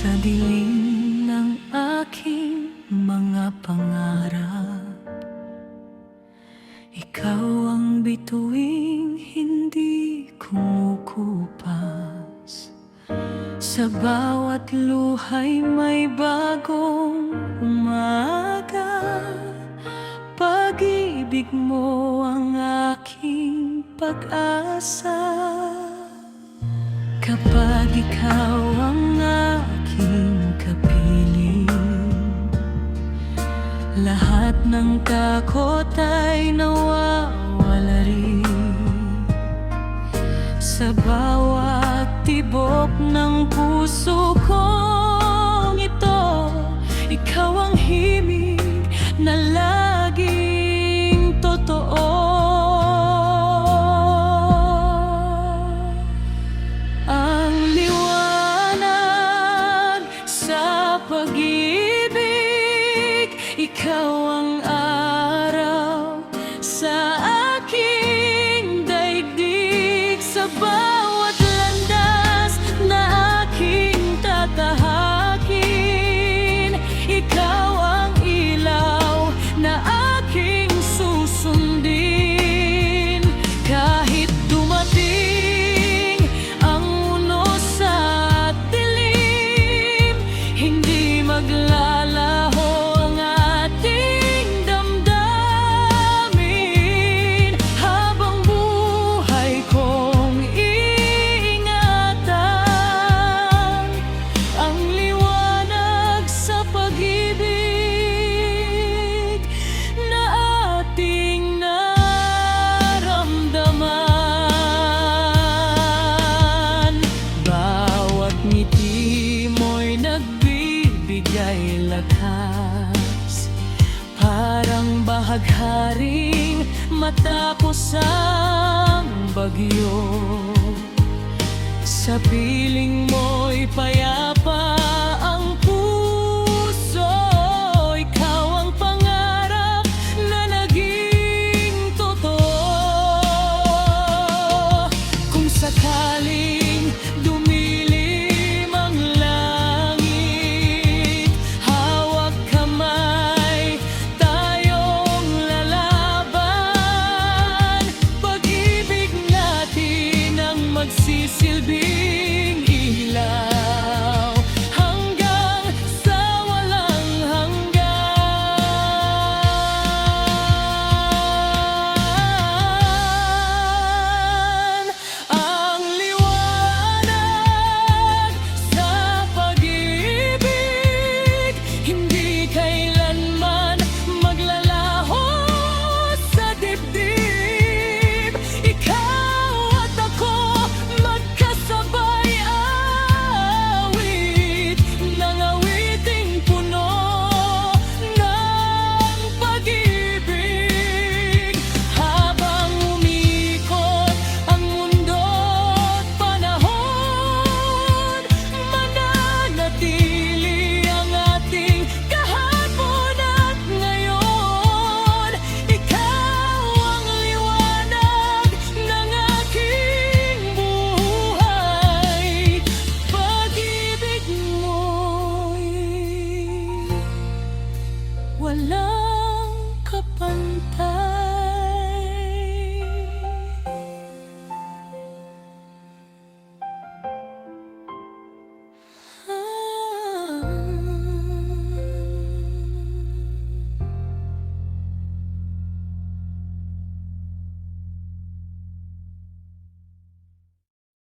Sa dilim ng aking mga pangarap, ikaw ang bituing hindi kumukupas. Sa bawat luhay may bagong umaga. Pag-ibig mo ang aking pag-asa. Kapag ikaw ang aking kapiling, lahat ng takot ay nawawala rin. Sa bawat tibok ng puso kong ito, ikaw ang himig na laging totoo. Ang liwanag sa pag-ibig, ikaw ang araw sa aking daigdig. Sa bawat landas na aking tatahakin, ikaw ang ilaw na aking susundin. Kahit dumating ang unos at dilim, hindi maglalaho ang ating damdamin. Habang buhay kong iingatan ang liwanag sa pag-ibig na ating naramdaman. Bawat ngiti mo'y nagbibigay lakas, parang bahagharing matapos ang bagyo. Sa piling mo'y payapa